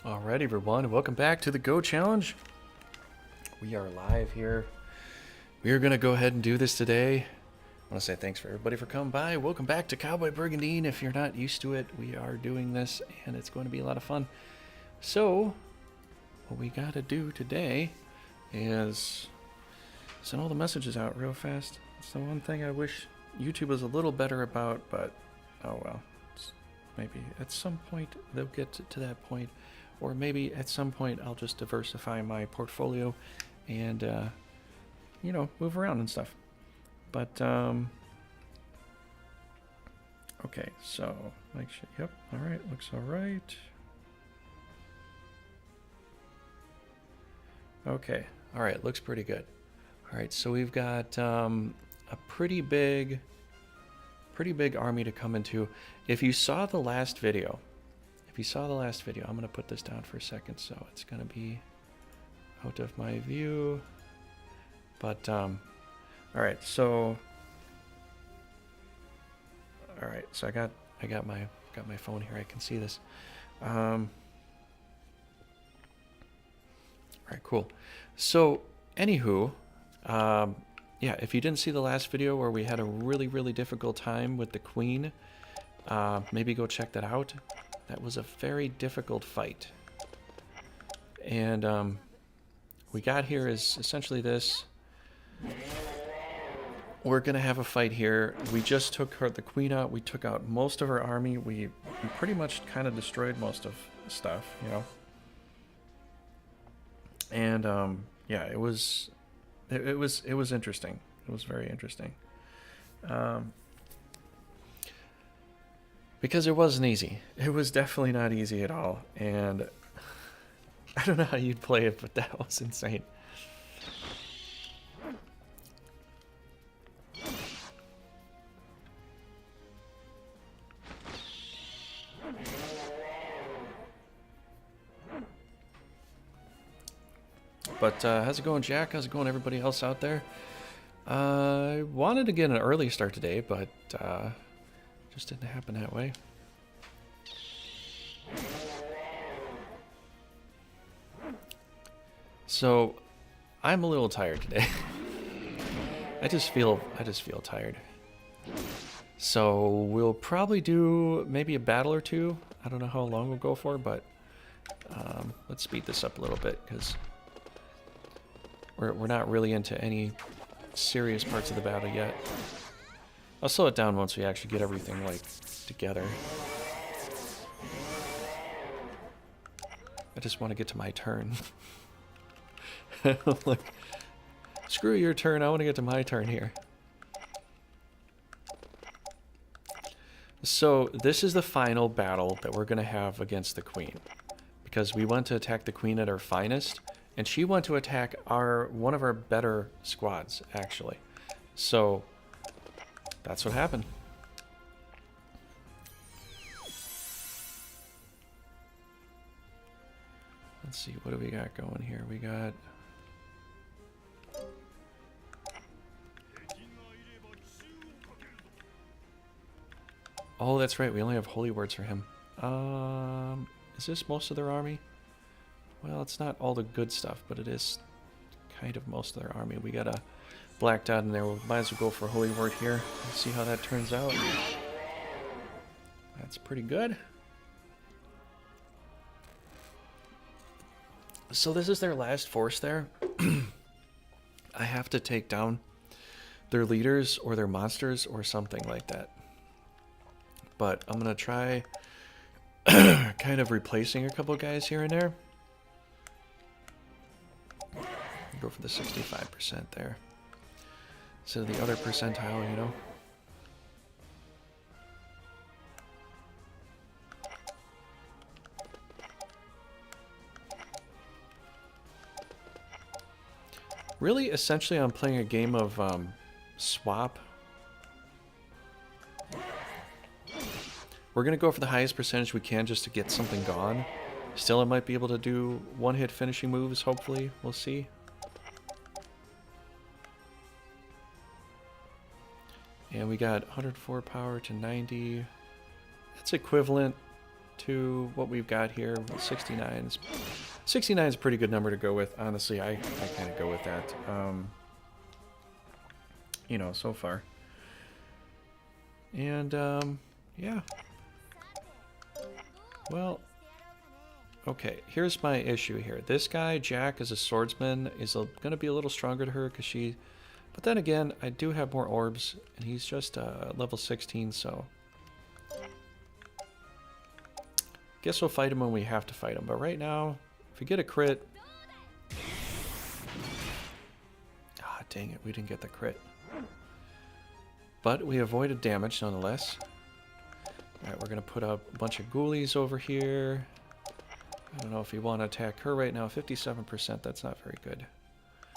Alright everyone, welcome back to the Go Challenge. We are live here. We are going to go ahead and do this today. I want to say thanks for everybody for coming by. Welcome back to Cowboy Brigandine. If you're not used to it, we are doing this and it's going to be a lot of fun. So, what we got to do today is send all the messages out real fast. It's the one thing I wish YouTube was a little better about, but oh well. Maybe at some point they'll get to that point. Or maybe at some point I'll just diversify my portfolio and, you know, move around and stuff. But, okay, so, make sure, yep, alright, looks alright. Okay, alright, looks pretty good. Alright, so we've got a pretty big army to come into. If you saw the last video, I'm going to put this down for a second, so it's going to be out of my view. But, all right, so I got my phone here. I can see this. All right, cool. So, anywho, yeah, if you didn't see the last video where we had a really difficult time with the queen, maybe go check that out. That was a very difficult fight. And we got here is essentially this. We're going to have a fight here. We just took the queen out. We took out most of her army. We pretty much kind of destroyed most of the stuff, you know. And yeah, it was interesting. It was very interesting. Because it wasn't easy. It was definitely not easy at all. And I don't know how you'd play it, but that was insane. But how's it going, Jack? How's it going, everybody else out there? I wanted to get an early start today, but just didn't happen that way. So I'm a little tired today. I just feel tired. So we'll probably do maybe a battle or two. I don't know how long we'll go for, but let's speed this up a little bit because we're not really into any serious parts of the battle yet. I'll slow it down once we actually get everything, like, together. I just want to get to my turn. Like, screw your turn, I want to get to my turn here. So, this is the final battle that we're going to have against the queen. Because we went to attack the queen at her finest, and she went to attack one of our better squads, actually. So, that's what happened. Let's see, what do we got going here? We got... Oh, that's right, we only have holy words for him. Is this most of their army? Well, it's not all the good stuff, but it is kind of most of their army. We got a black dot in there. We might as well go for holy word here. Let's see how that turns out. That's pretty good. So this is their last force there. I have to take down their leaders or their monsters or something like that. But I'm going to try kind of replacing a couple guys here and there. Go for the 65% there. Instead of the other percentile, you know. Really, essentially, I'm playing a game of swap. We're going to go for the highest percentage we can just to get something gone. Still, I might be able to do one-hit finishing moves, hopefully. We'll see. And we got 104 power to 90. That's equivalent. to what we've got here. 69 is a pretty good number to go with. Honestly, I kind of go with that. You know, so far. And, yeah. Well, okay, here's my issue here. This guy, Jack, as a swordsman, is going to be a little stronger to her because she... But then again, I do have more orbs, and he's just level 16, so... Guess we'll fight him when we have to fight him. But right now, if we get a crit... Ah, dang it, we didn't get the crit. But we avoided damage, nonetheless. Alright, we're going to put up a bunch of ghoulies over here. I don't know if you want to attack her right now. 57%, that's not very good.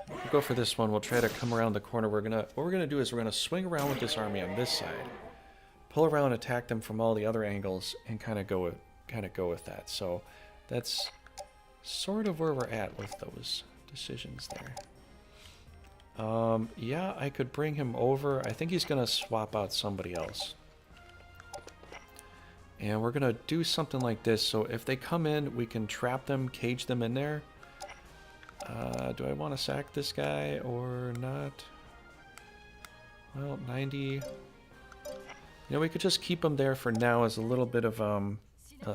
We'll go for this one. We'll try to come around the corner. What we're gonna do is we're gonna swing around with this army on this side, pull around, attack them from all the other angles, and kind of go with that. So that's sort of where we're at with those decisions there. Yeah, I could bring him over. I think he's gonna swap out somebody else. And we're gonna do something like this. So if they come in, we can trap them, cage them in there. Do I want to sack this guy or not? Well, 90. You know, we could just keep him there for now as a little bit of,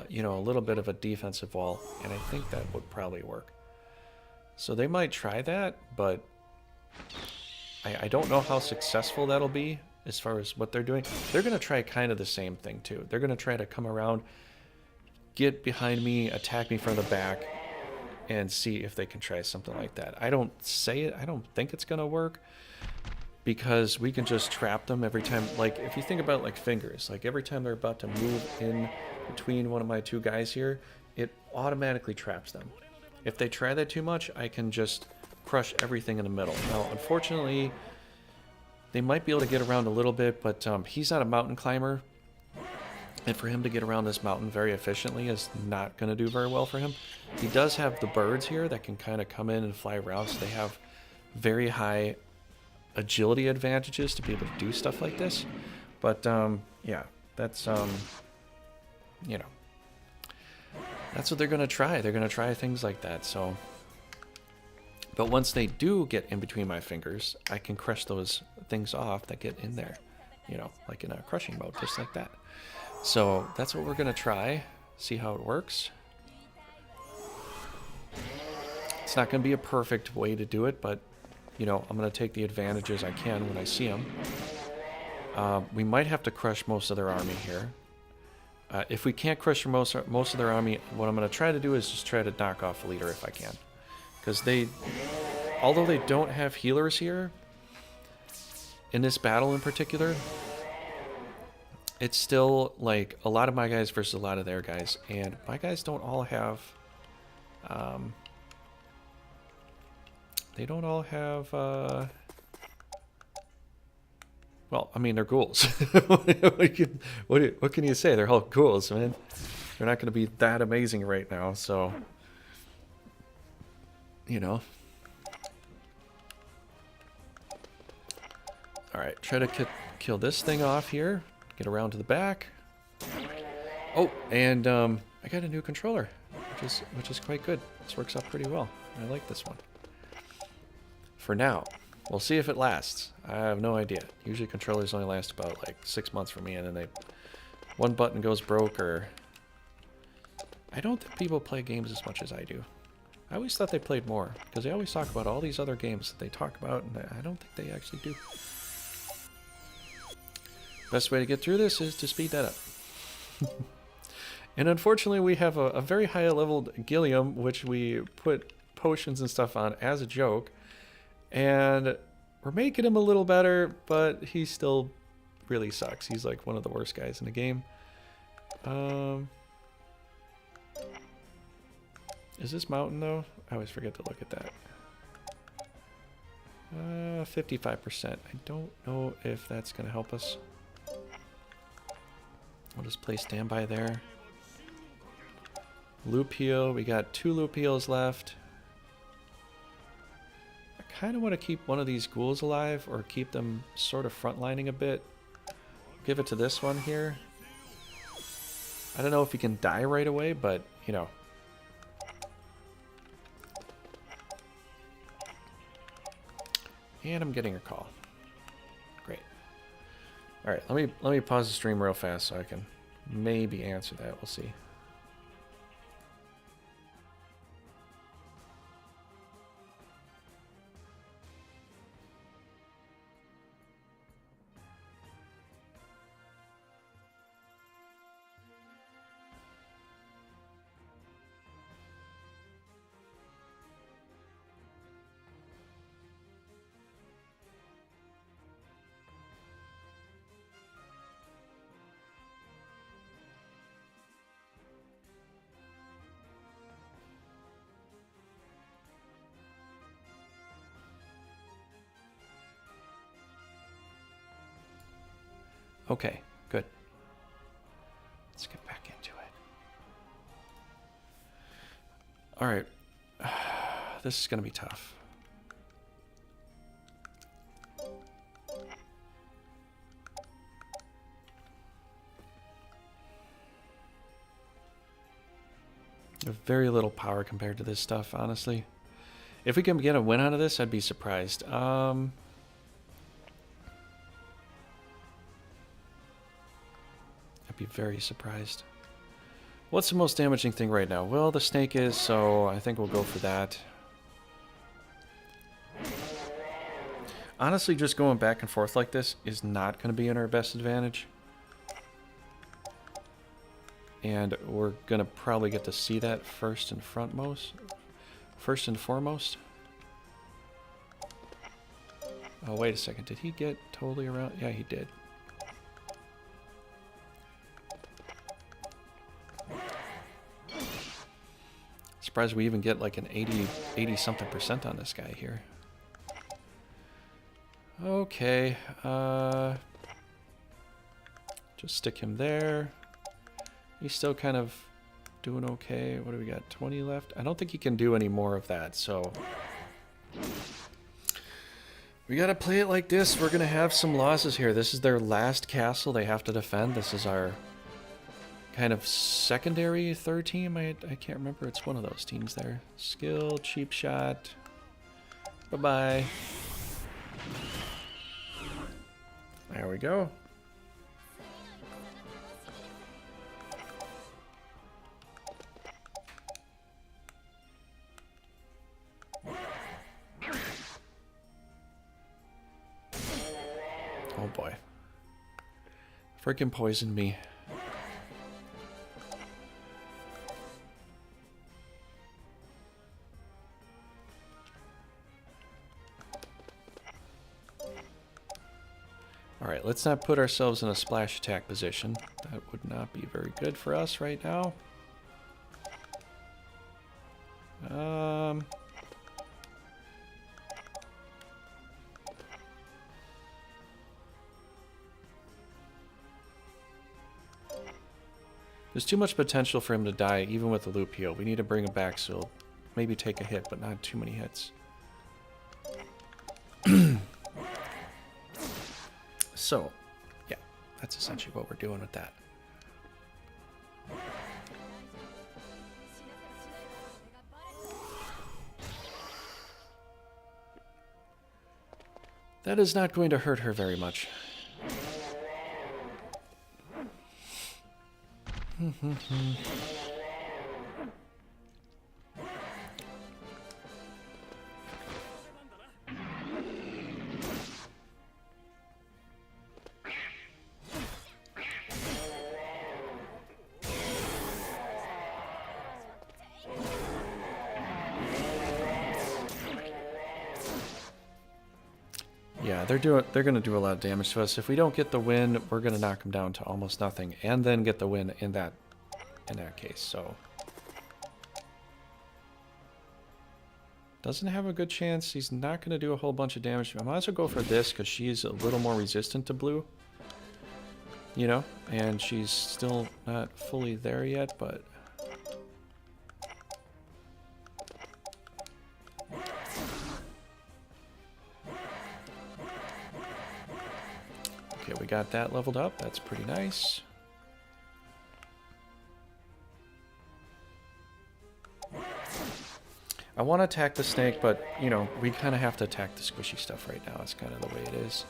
you know, a little bit of a defensive wall, and I think that would probably work. So they might try that, but I don't know how successful that'll be as far as what they're doing. They're going to try kind of the same thing too. They're going to try to come around, get behind me, attack me from the back, and see if they can try something like that. I don't think it's gonna work, because we can just trap them every time. Like, if you think about like fingers, like every time they're about to move in between one of my two guys here, it automatically traps them. If they try that too much, I can just crush everything in the middle. Now, unfortunately, they might be able to get around a little bit, but he's not a mountain climber. And for him to get around this mountain very efficiently is not going to do very well for him. He does have the birds here that can kind of come in and fly around, so they have very high agility advantages to be able to do stuff like this. But, yeah, that's, you know, that's what they're going to try. They're going to try things like that, so... But once they do get in between my fingers, I can crush those things off that get in there, you know, like in a crushing mode, just like that. So that's what we're going to try, see how it works. It's not going to be a perfect way to do it, but, you know, I'm going to take the advantages I can when I see them. We might have to crush most of their army here. If we can't crush most of their army, what I'm going to try to do is just try to knock off a leader if I can. Because they, although they don't have healers here, in this battle in particular, it's still like a lot of my guys versus a lot of their guys, and my guys don't all have they don't all have well, I mean, they're ghouls. What can you say? They're all ghouls, man. They're not going to be that amazing right now, so you know. Alright, try to kill this thing off here. Get around to the back. Oh, and I got a new controller, which is quite good. This works out pretty well. I like this one. For now. We'll see if it lasts. I have no idea. Usually controllers only last about like 6 months for me, and then one button goes broke, or... I don't think people play games as much as I do. I always thought they played more, because they always talk about all these other games that they talk about, and I don't think they actually do. Best way to get through this is to speed that up. And unfortunately, we have a very high leveled Gilliam, which we put potions and stuff on as a joke. And we're making him a little better, but he still really sucks. He's like one of the worst guys in the game. Is this mountain though? I always forget to look at that. 55%. I don't know if that's going to help us. I'll just play standby there. Loop heal. We got 2 loop heals left. I kind of want to keep one of these ghouls alive, or keep them sort of frontlining a bit. Give it to this one here. I don't know if he can die right away, but, you know. And I'm getting a call. Great. All right, let me pause the stream real fast so I can maybe answer that. We'll see. Okay, good. Let's get back into it. All right. This is going to be tough. Very little power compared to this stuff, honestly. If we can get a win out of this, I'd be surprised. I'd be very surprised. What's the most damaging thing right now? Well, the snake is, so I think we'll go for that. Honestly, just going back and forth like this is not going to be in our best advantage. And we're going to probably get to see that first and foremost. Oh, wait a second. Did he get totally around? Yeah, he did. Surprised we even get like an 80 something percent on this guy here. Okay. Just stick him there. He's still kind of doing okay. What do we got? 20 left? I don't think he can do any more of that, so we gotta play it like this. We're gonna have some losses here. This is their last castle they have to defend. This is our kind of secondary third team. I can't remember. It's one of those teams there. Skill, cheap shot. Bye-bye. There we go. Oh boy. Freaking poisoned me. Alright, let's not put ourselves in a splash attack position. That would not be very good for us right now. There's too much potential for him to die, even with the loop heal. We need to bring him back, so he'll maybe take a hit, but not too many hits. So, yeah, that's essentially what we're doing with that. That is not going to hurt her very much. Yeah, they're gonna do a lot of damage to us. If we don't get the win, we're gonna knock them down to almost nothing, and then get the win in that case. So doesn't have a good chance. He's not gonna do a whole bunch of damage. I might as well go for this because she's a little more resistant to blue, you know, and she's still not fully there yet, but okay, we got that leveled up. That's pretty nice. I want to attack the snake, but, you know, we kind of have to attack the squishy stuff right now. It's kind of the way it is.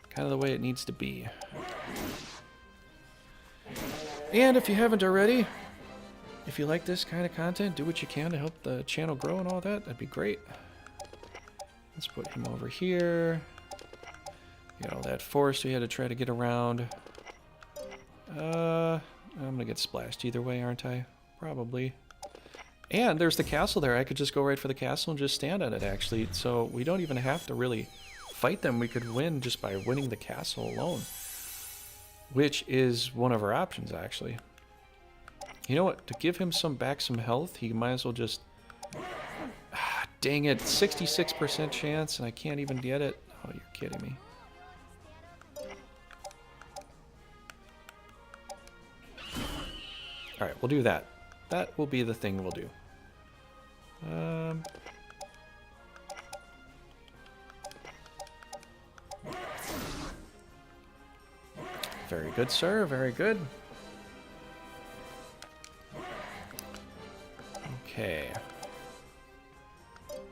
Kind of the way it needs to be. And if you haven't already, if you like this kind of content, do what you can to help the channel grow and all that. That'd be great. Let's put him over here. Got all that forest we had to try to get around. I'm gonna get splashed either way, aren't I? Probably. And there's the castle there. I could just go right for the castle and just stand on it, actually. So we don't even have to really fight them. We could win just by winning the castle alone. Which is one of our options, actually. You know what? To give him some health, he might as well just... Ah, dang it. 66% chance, and I can't even get it. Oh, you're kidding me. Alright, we'll do that. That will be the thing we'll do. Very good, sir. Very good. Okay.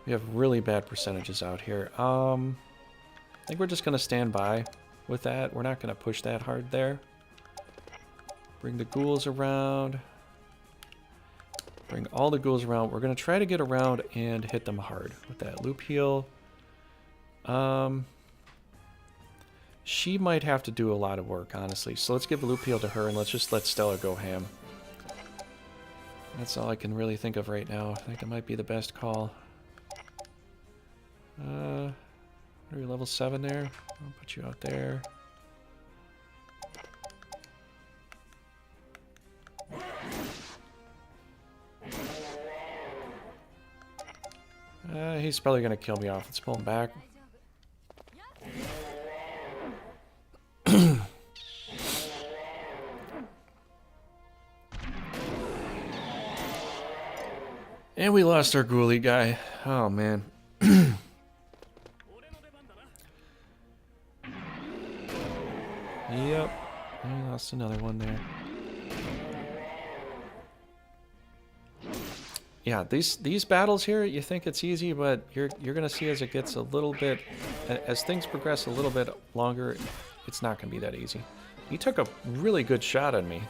We have really bad percentages out here. I think we're just going to stand by with that. We're not going to push that hard there. Bring the ghouls around. Bring all the ghouls around. We're going to try to get around and hit them hard with that loop heal. She might have to do a lot of work, honestly. So let's give a loop heal to her and let's just let Stella go ham. That's all I can really think of right now. I think that might be the best call. Are you level 7 there? I'll put you out there. He's probably going to kill me off. Let's pull him back. And we lost our ghoulie guy. Oh, man. Yep. We lost another one there. Yeah, these battles here, you think it's easy, but you're gonna see as it gets a little bit, as things progress a little bit longer, it's not gonna be that easy. He took a really good shot on me.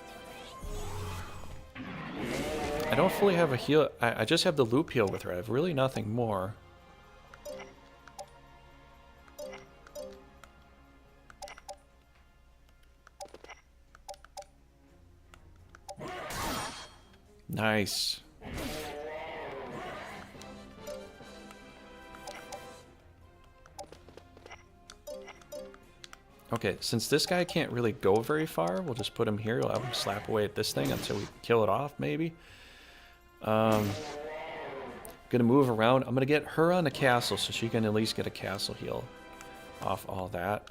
I don't fully have a heal. I just have the loop heal with her. I have really nothing more. Nice. Okay, since this guy can't really go very far, we'll just put him here. We'll have him slap away at this thing until we kill it off, maybe. Gonna move around. I'm gonna get her on the castle so she can at least get a castle heal off all that.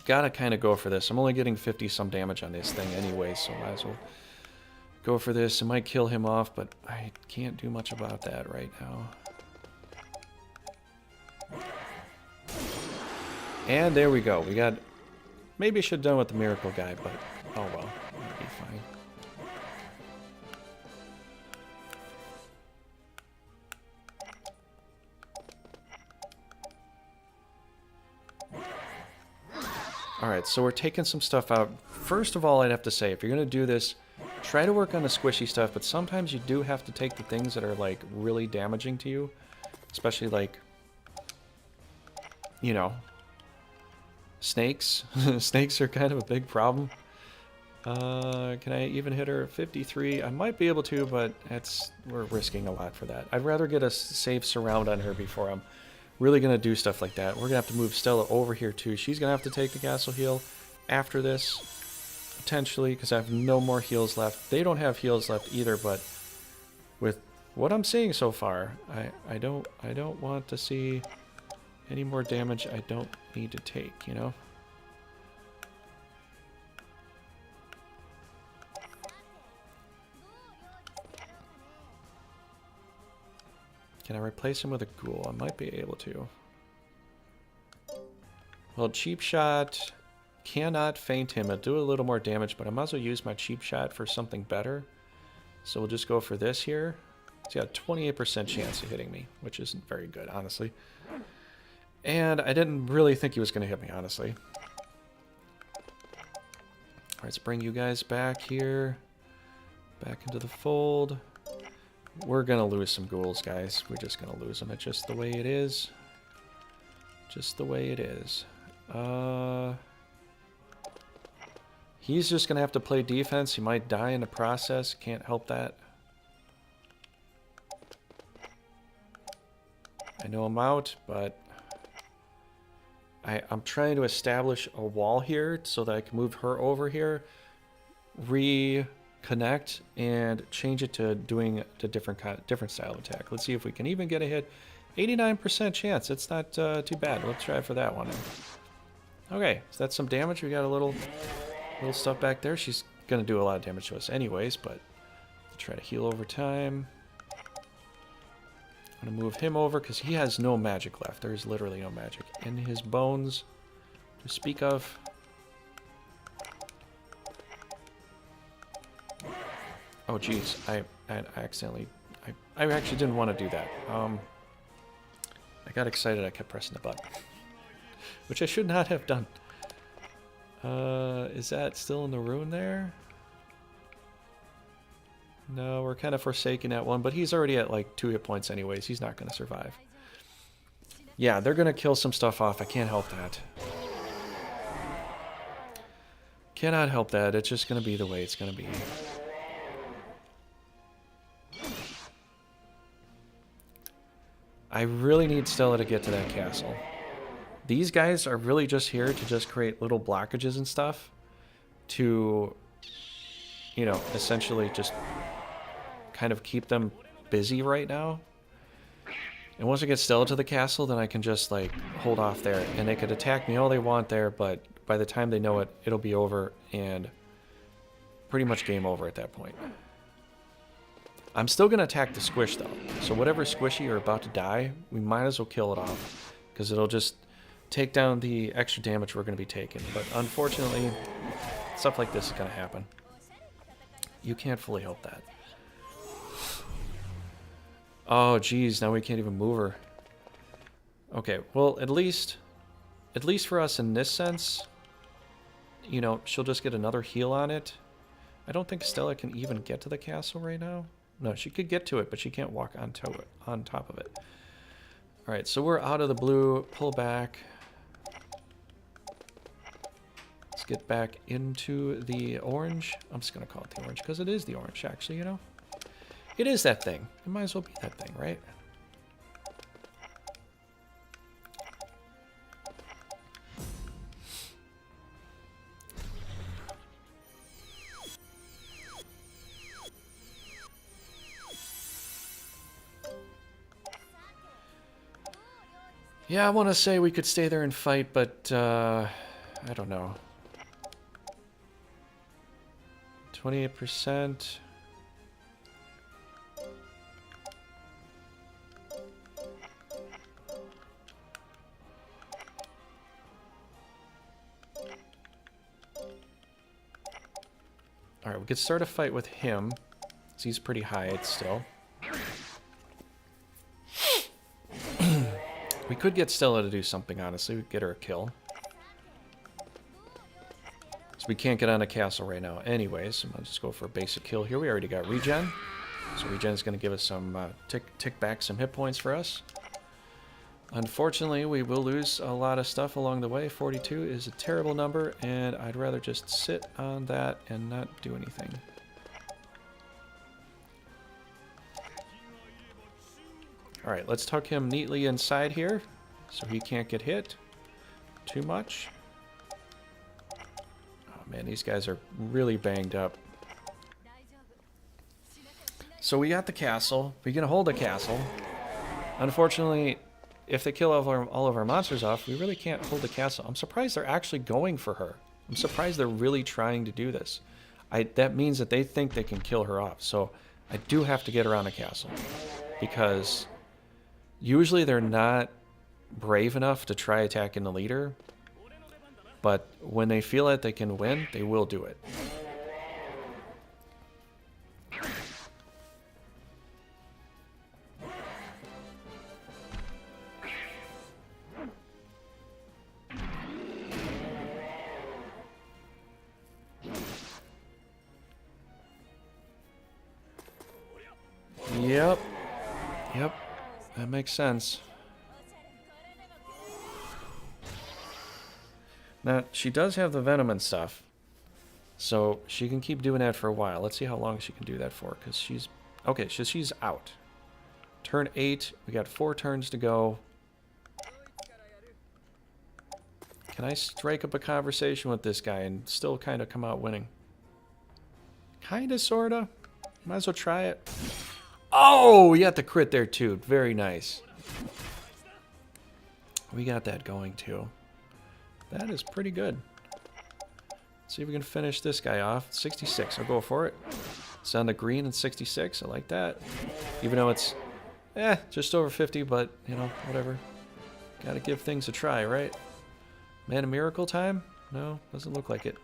Gotta kind of go for this. I'm only getting 50 some damage on this thing anyway, so might as well go for this. It might kill him off, but I can't do much about that right now. And there we go. We got... Maybe I should have done with the miracle guy, but oh well. That'll be fine. Alright, so we're taking some stuff out. First of all, I'd have to say, if you're going to do this, try to work on the squishy stuff, but sometimes you do have to take the things that are, like, really damaging to you. Especially, like, you know, snakes. Snakes are kind of a big problem. Can I even hit her at 53? I might be able to, but we're risking a lot for that. I'd rather get a safe surround on her before I'm really going to do stuff like that. We're going to have to move Stella over here, too. She's going to have to take the castle heal after this, potentially, because I have no more heals left. They don't have heals left either, but with what I'm seeing so far, I don't want to see any more damage I don't need to take, you know? Can I replace him with a ghoul? I might be able to. Well, cheap shot cannot feint him. It'll do a little more damage, but I might as well use my cheap shot for something better. So we'll just go for this here. It's got a 28% chance of hitting me, which isn't very good, honestly. And I didn't really think he was going to hit me, honestly. Alright, let's bring you guys back here. Back into the fold. We're going to lose some ghouls, guys. We're just going to lose them. It's just the way it is. Just the way it is. He's just going to have to play defense. He might die in the process. Can't help that. I know I'm out, but I'm trying to establish a wall here so that I can move her over here, reconnect, and change it to doing a different style of attack. Let's see if we can even get a hit. 89% chance. It's not too bad. Let's try for that one. Okay, so that's some damage. We got a little stuff back there. She's going to do a lot of damage to us anyways, but try to heal over time. I'm going to move him over because he has no magic left. There's literally no magic in his bones to speak of. Oh, jeez. I accidentally... I actually didn't want to do that. I got excited. I kept pressing the button. Which I should not have done. Is that still in the rune there? No, we're kind of forsaking that one, but he's already at like 2 hit points anyways. He's not going to survive. Yeah, they're going to kill some stuff off. I can't help that. Cannot help that. It's just going to be the way it's going to be. I really need Stella to get to that castle. These guys are really just here to just create little blockages and stuff to, you know, essentially just kind of keep them busy right now. And once I get Stella to the castle, then I can just, like, hold off there. And they could attack me all they want there, but by the time they know it, it'll be over and pretty much game over at that point. I'm still going to attack the squish, though. So whatever squishy are about to die, we might as well kill it off. Because it'll just take down the extra damage we're going to be taking. But unfortunately, stuff like this is going to happen. You can't fully help that. Oh, geez, now we can't even move her. Okay, well, at least for us in this sense, you know, she'll just get another heal on it. I don't think Stella can even get to the castle right now. No, she could get to it, but she can't walk on top of it. All right, so we're out of the blue. Pull back. Let's get back into the orange. I'm just going to call it the orange because it is the orange, actually, you know. It is that thing. It might as well be that thing, right? Yeah, I want to say we could stay there and fight, but I don't know. 28%. Alright, we could start a fight with him. He's pretty high still. We could get Stella to do something, honestly. We could get her a kill. So we can't get on a castle right now anyways. So I'll just go for a basic kill here. We already got regen. So regen is going to give us some, tick back some hit points for us. Unfortunately, we will lose a lot of stuff along the way. 42 is a terrible number, and I'd rather just sit on that and not do anything. Alright, let's tuck him neatly inside here so he can't get hit too much. Oh man, these guys are really banged up. So we got the castle. We're going to hold the castle. Unfortunately, if they kill all of our monsters off, we really can't hold the castle. I'm surprised they're actually going for her. I'm surprised they're really trying to do this. That means that they think they can kill her off. So I do have to get around the castle because usually they're not brave enough to try attacking the leader, But when they feel that they can win, they will do it. Yep. Yep. That makes sense. Now, she does have the venom and stuff, so she can keep doing that for a while. Let's see how long she can do that for, because she's... Okay, so she's out. Turn 8. We got 4 turns to go. Can I strike up a conversation with this guy and still kind of come out winning? Kinda, sorta. Might as well try it. Oh, you got the crit there too. Very nice. We got that going too. That is pretty good. Let's see if we can finish this guy off. 66. I'll go for it. It's on the green and 66. I like that. Even though it's, just over 50, but, you know, whatever. Gotta give things a try, right? Mana Miracle time? No, doesn't look like it.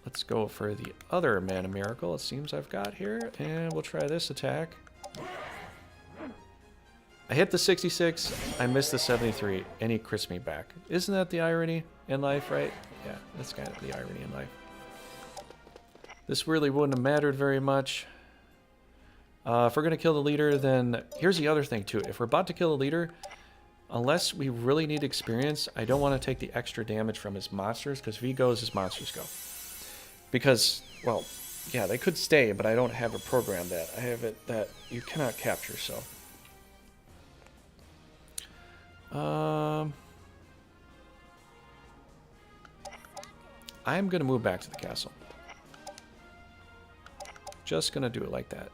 Let's go for the other Mana Miracle it seems I've got here, and we'll try this attack. I hit the 66, I missed the 73, and he crits me back. Isn't that the irony in life, right? Yeah, that's kind of the irony in life. This really wouldn't have mattered very much. If we're going to kill the leader, then here's the other thing too. If we're about to kill the leader, unless we really need experience, I don't want to take the extra damage from his monsters, because if he goes, his monsters go. Because, well, yeah, they could stay, but I don't have it programmed that. I have it that you cannot capture, so... I'm gonna move back to the castle. Just gonna do it like that.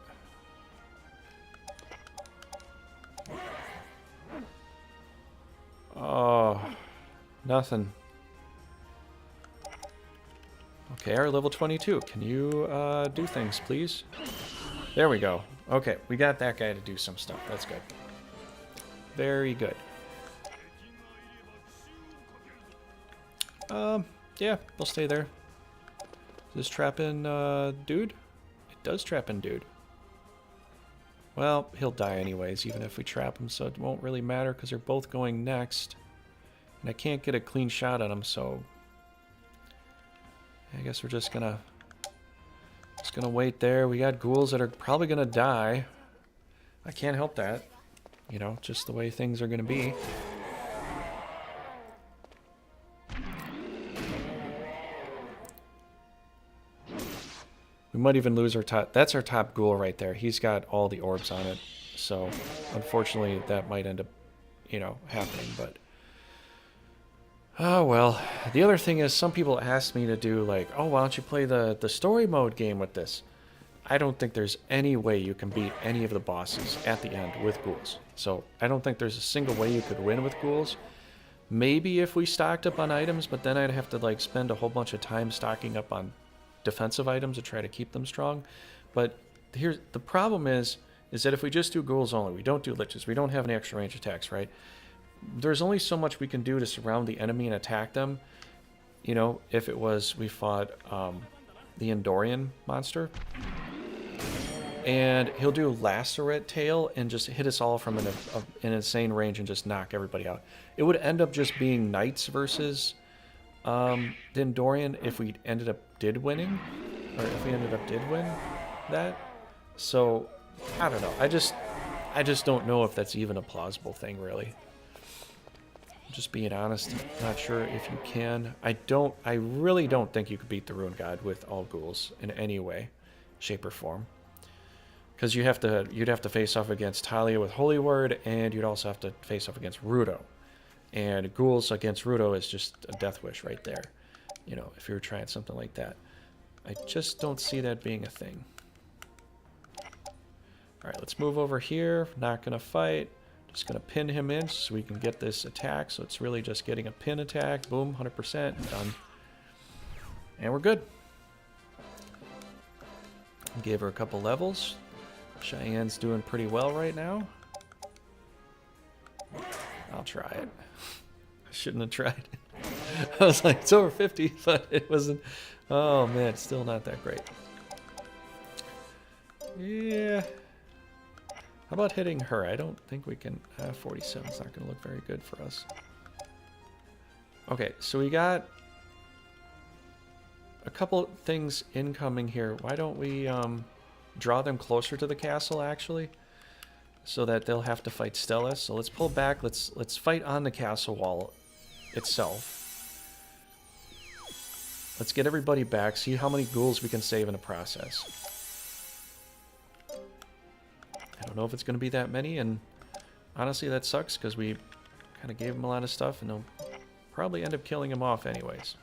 Oh, nothing. Okay, our level 22. Can you do things, please? There we go. Okay, we got that guy to do some stuff. That's good. Very good. Yeah, we'll stay there. Does this trap in, dude? It does trap in dude. Well, he'll die anyways, even if we trap him, so it won't really matter, because they're both going next. And I can't get a clean shot on him, so... I guess we're just gonna wait there. We got ghouls that are probably gonna die. I can't help that. You know, just the way things are gonna be. We might even lose our top... That's our top ghoul right there. He's got all the orbs on it. So, unfortunately, that might end up, you know, happening. But, oh, well. The other thing is, some people asked me to do, like, oh, why don't you play the story mode game with this? I don't think there's any way you can beat any of the bosses at the end with ghouls. So, I don't think there's a single way you could win with ghouls. Maybe if we stocked up on items, but then I'd have to, like, spend a whole bunch of time stocking up on defensive items to try to keep them strong. But here's the problem is that if we just do ghouls only, we don't do liches, we don't have any extra range attacks, right? There's only so much we can do to surround the enemy and attack them. You know, if it was we fought the Endorian monster, and he'll do Lacerate Tail and just hit us all from an insane range and just knock everybody out. It would end up just being knights versus the Endorian if we ended up did win that. So I don't know. I just don't know if that's even a plausible thing, really. Just being honest, not sure if you can. I really don't think you could beat the Rune God with all ghouls in any way, shape, or form. Because you'd have to face off against Talia with Holy Word, and you'd also have to face off against Rudo. And ghouls against Rudo is just a death wish right there. You know, if you were trying something like that. I just don't see that being a thing. Alright, let's move over here. Not going to fight. Just going to pin him in so we can get this attack. So it's really just getting a pin attack. Boom, 100%. Done. And we're good. Gave her a couple levels. Cheyenne's doing pretty well right now. I'll try it. Shouldn't have tried. I was like, it's over 50, but it wasn't. Oh man, it's still not that great. Yeah. How about hitting her? I don't think we can. 47 is not going to look very good for us. Okay, so we got a couple things incoming here. Why don't we draw them closer to the castle, actually, so that they'll have to fight Stellas. So let's pull back. Let's fight on the castle wall itself. Let's get everybody back. See how many ghouls we can save in the process. I don't know if it's going to be that many, and honestly, that sucks because we kind of gave them a lot of stuff, and they'll probably end up killing him off anyways.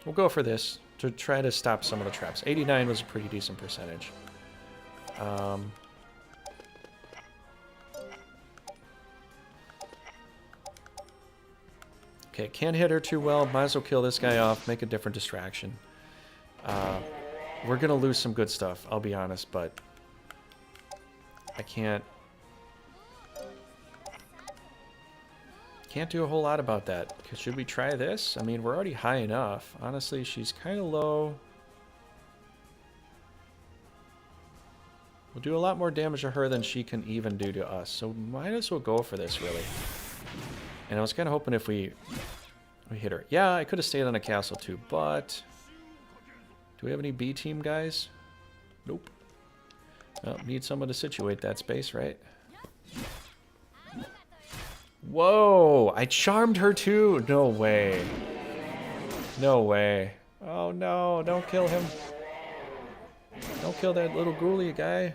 We'll go for this to try to stop some of the traps. 89 was a pretty decent percentage. Okay, can't hit her too well. Might as well kill this guy off, make a different distraction. We're going to lose some good stuff, I'll be honest, but I can't do a whole lot about that. Should we try this? I mean, we're already high enough. Honestly, she's kind of low. We'll do a lot more damage to her than she can even do to us, so might as well go for this, really. And I was kind of hoping if we hit her. Yeah, I could have stayed on a castle too, but do we have any B team guys? Nope. Oh, need someone to situate that space, right? Whoa! I charmed her too! No way. No way. Oh no, don't kill him. Don't kill that little ghoulie guy.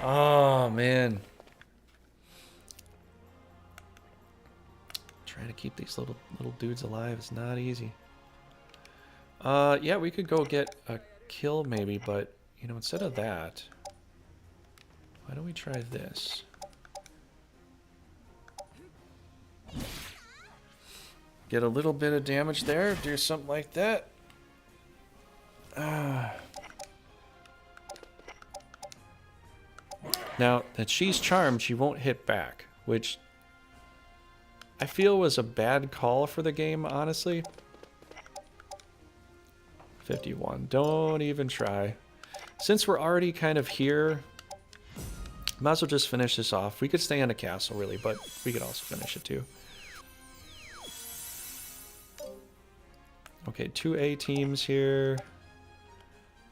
Oh man. Trying to keep these little dudes alive is not easy. Yeah, we could go get a kill maybe, but you know, instead of that, why don't we try this? Get a little bit of damage there, do something like that. Now that she's charmed, she won't hit back, which I feel was a bad call for the game, honestly. 51. Don't even try. Since we're already kind of here, might as well just finish this off. We could stay on the castle, really, but we could also finish it, too. Okay, 2 A teams here.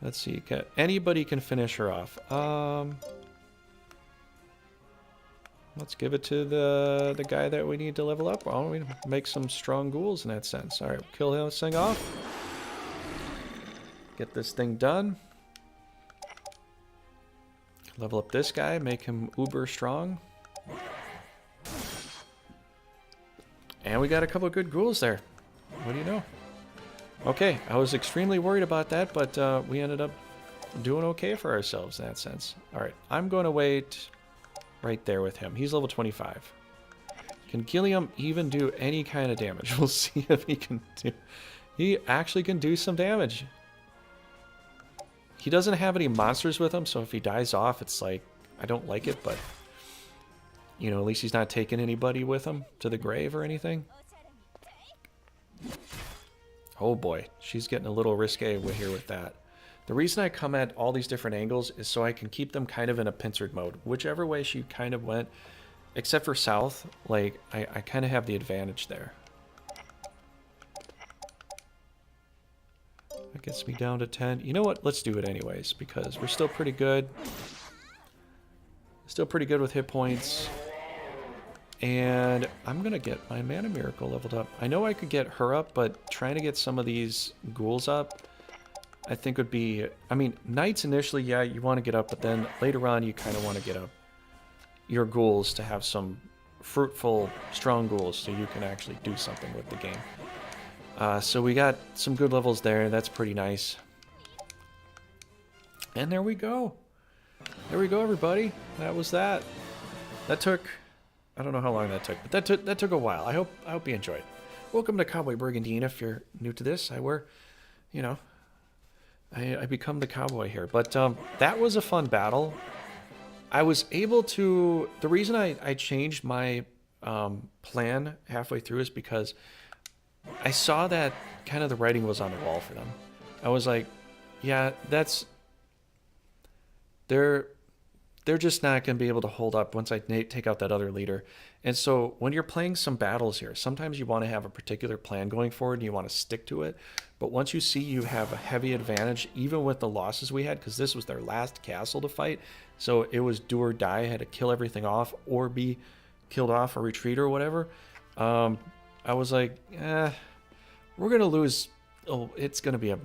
Let's see. Anybody can finish her off. Let's give it to the guy that we need to level up. Why don't we make some strong ghouls in that sense? All right, kill this thing off. Get this thing done. Level up this guy, make him uber strong. And we got a couple of good ghouls there. What do you know? Okay, I was extremely worried about that, but we ended up doing okay for ourselves in that sense. All right, I'm going to wait right there with him. He's level 25. Can Gilliam even do any kind of damage? We'll see if he can do... He actually can do some damage. He doesn't have any monsters with him, so if he dies off, it's like, I don't like it, but, you know, at least he's not taking anybody with him to the grave or anything. Oh boy, she's getting a little risque here with that. The reason I come at all these different angles is so I can keep them kind of in a pincered mode. Whichever way she kind of went, except for south, like, I kind of have the advantage there. That gets me down to 10. You know what? Let's do it anyways, because we're still pretty good. Still pretty good with hit points. And I'm going to get my Mana Miracle leveled up. I know I could get her up, but trying to get some of these ghouls up, I think would be... I mean, knights initially, yeah, you want to get up, but then later on you kind of want to get up your ghouls to have some fruitful, strong ghouls so you can actually do something with the game. So we got some good levels there. That's pretty nice. And there we go. There we go, everybody. That was that. That took... I don't know how long that took, but that took a while. I hope you enjoyed. Welcome to Cowboy Brigandine. If you're new to this, I wear, you know, I become the cowboy here. But that was a fun battle. I was able to... The reason I changed my plan halfway through is because I saw that kind of the writing was on the wall for them. I was like, yeah, that's... They're just not going to be able to hold up once I take out that other leader. And so when you're playing some battles here, sometimes you want to have a particular plan going forward and you want to stick to it. But once you see you have a heavy advantage, even with the losses we had, because this was their last castle to fight, so it was do or die. I had to kill everything off or be killed off or retreat or whatever. I was like, we're going to lose. Oh, it's going to be a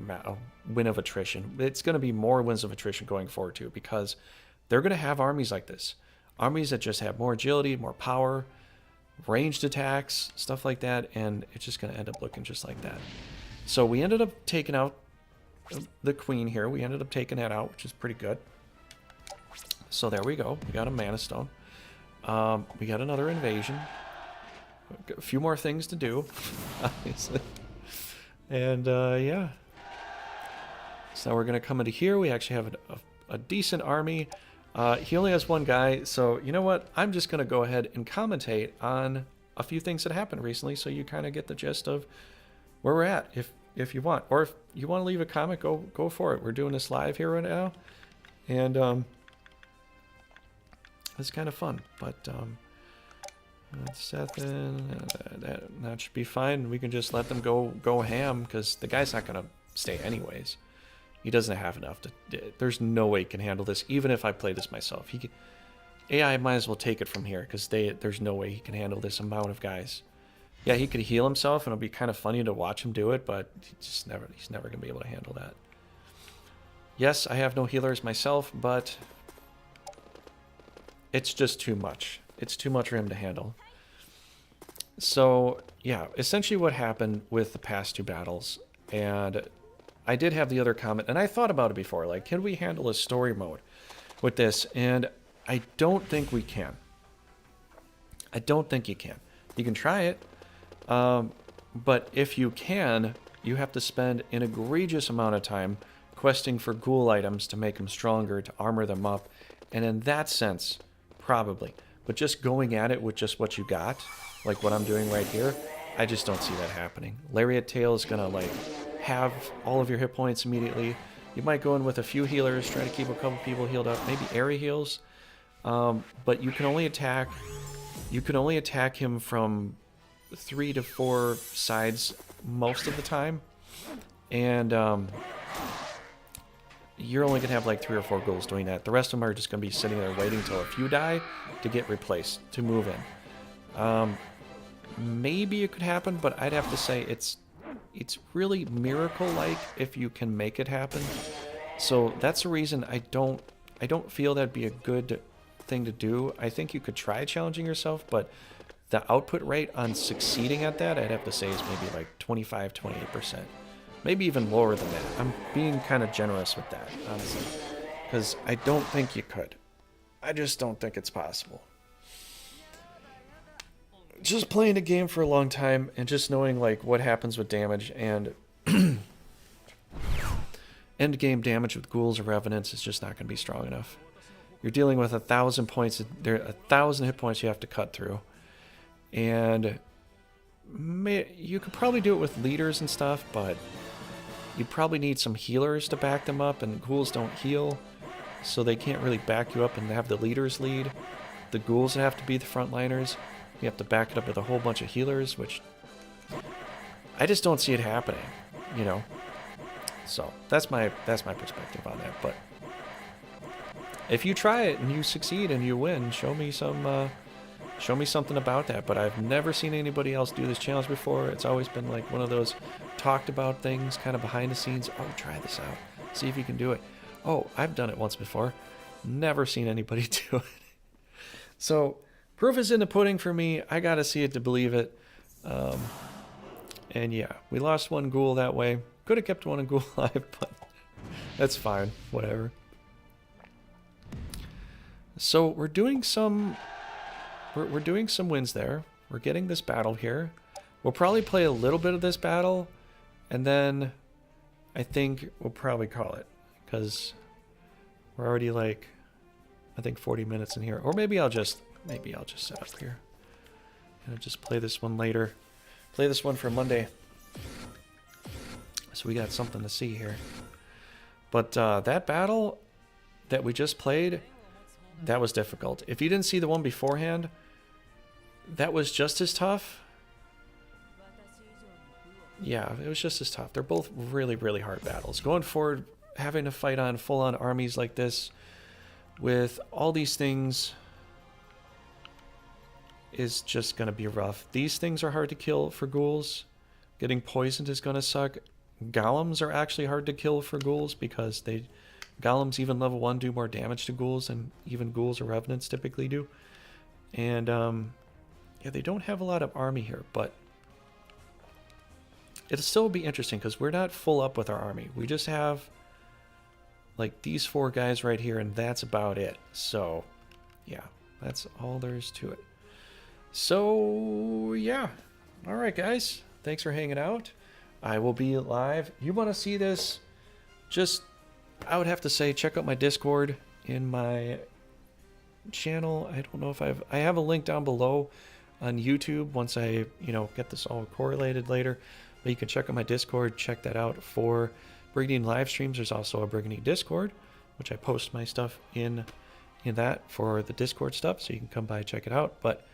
win of attrition. It's going to be more wins of attrition going forward too, because they're going to have armies like this. Armies that just have more agility, more power, ranged attacks, stuff like that, and it's just going to end up looking just like that. So we ended up taking out the queen here. We ended up taking that out, which is pretty good. So there we go. We got a mana stone. We got another invasion. A few more things to do, obviously. And yeah. So now we're going to come into here. We actually have a decent army. He only has one guy, so you know what? I'm just going to go ahead and commentate on a few things that happened recently so you kind of get the gist of where we're at if you want. Or if you want to leave a comment, go for it. We're doing this live here right now. And it's kind of fun. But Seth, that should be fine. We can just let them go ham because the guy's not going to stay anyways. He doesn't have enough to... There's no way he can handle this, even if I play this myself. AI might as well take it from here, because there's no way he can handle this amount of guys. Yeah, he could heal himself, and it'll be kind of funny to watch him do it, but he's never going to be able to handle that. Yes, I have no healers myself, but it's just too much. It's too much for him to handle. So, yeah, essentially what happened with the past two battles, and... I did have the other comment, and I thought about it before, like, can we handle a story mode with this? And I don't think we can. I don't think you can. You can try it, but if you can, you have to spend an egregious amount of time questing for ghoul items to make them stronger, to armor them up, and in that sense, probably. But just going at it with just what you got, like what I'm doing right here, I just don't see that happening. Lariat Tail is going to, like... have all of your hit points immediately. You might go in with a few healers, try to keep a couple people healed up, maybe area heals, but you can only attack him from 3 to 4 sides most of the time, and you're only gonna have like 3 or 4 ghouls doing that. The rest of them are just gonna be sitting there waiting till a few die to get replaced, to move in. Maybe it could happen, but I'd have to say it's really miracle-like if you can make it happen. So that's the reason I don't feel that'd be a good thing to do. I think you could try challenging yourself, but the output rate on succeeding at that, I'd have to say, is maybe like 25, 28%. Maybe even lower than that. I'm being kind of generous with that, honestly. Because I don't think you could. I just don't think it's possible. Just playing a game for a long time and just knowing like what happens with damage and end game damage with ghouls or revenants is just not going to be strong enough. You're dealing with 1,000 points. There are 1,000 hit points you have to cut through, and you could probably do it with leaders and stuff, but you probably need some healers to back them up, and ghouls don't heal, so they can't really back you up and have the leaders lead. The ghouls have to be the frontliners. You have to back it up with a whole bunch of healers, which I just don't see it happening, you know. So that's my perspective on that. But if you try it and you succeed and you win, show me something about that. But I've never seen anybody else do this challenge before. It's always been like one of those talked about things, kind of behind the scenes. Oh, try this out, see if you can do it. Oh, I've done it once before. Never seen anybody do it. So. Proof is in the pudding for me. I gotta see it to believe it. And yeah, we lost one ghoul that way. Could have kept one ghoul alive, but that's fine. Whatever. So we're doing some wins there. We're getting this battle here. We'll probably play a little bit of this battle, and then I think we'll probably call it, because we're already like, I think 40 minutes in here. Or maybe I'll just set up here and just play this one later. Play this one for Monday. So we got something to see here. But that battle that we just played, that was difficult. If you didn't see the one beforehand, that was just as tough. Yeah, it was just as tough. They're both really, really hard battles. Going forward, having to fight on full-on armies like this with all these things is just going to be rough. These things are hard to kill for ghouls. Getting poisoned is going to suck. Golems are actually hard to kill for ghouls because golems even level 1 do more damage to ghouls than even ghouls or revenants typically do. And yeah, they don't have a lot of army here, but it'll still be interesting because we're not full up with our army. We just have like these 4 guys right here, and that's about it. So yeah, that's all there is to it. So yeah, all right guys, thanks for hanging out. I will be live. You want to see this, just, I would have to say, check out my Discord in my channel. I don't know if I have a link down below on YouTube once I, get this all correlated later. But you can check out my Discord, check that out for Brigandine live streams. There's also a Brigandine Discord, which I post my stuff in that for the Discord stuff, so you can come by and check it out. But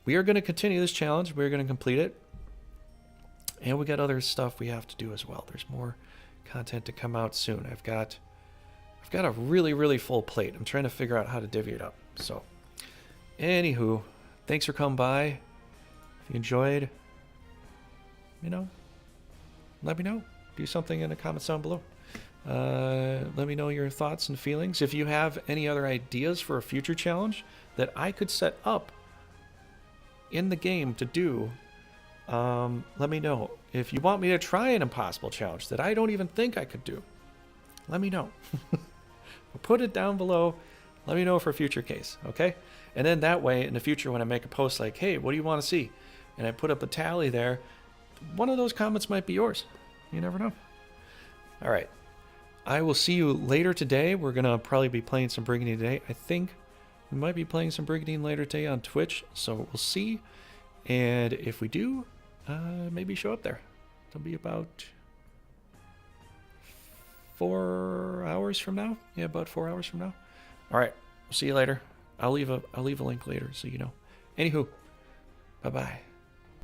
we are going to continue this challenge. We're going to complete it. And we got other stuff we have to do as well. There's more content to come out soon. I've got a really, really full plate. I'm trying to figure out how to divvy it up. So, anywho, thanks for coming by. If you enjoyed, let me know. Do something in the comments down below. Let me know your thoughts and feelings. If you have any other ideas for a future challenge that I could set up in the game to do, let me know. If you want me to try an impossible challenge that I don't even think I could do, let me know. Put it down below. Let me know for a future case, okay? And then that way, in the future, when I make a post like, hey, what do you want to see? And I put up a tally there, one of those comments might be yours. You never know. All right. I will see you later today. We're going to probably be playing some Brigandine today. I think we might be playing some Brigandine later today on Twitch, so we'll see. And if we do, maybe show up there. It'll be about 4 hours from now. Yeah, about 4 hours from now. All right. We'll see you later. I'll leave a link later so you know. Anywho, bye-bye.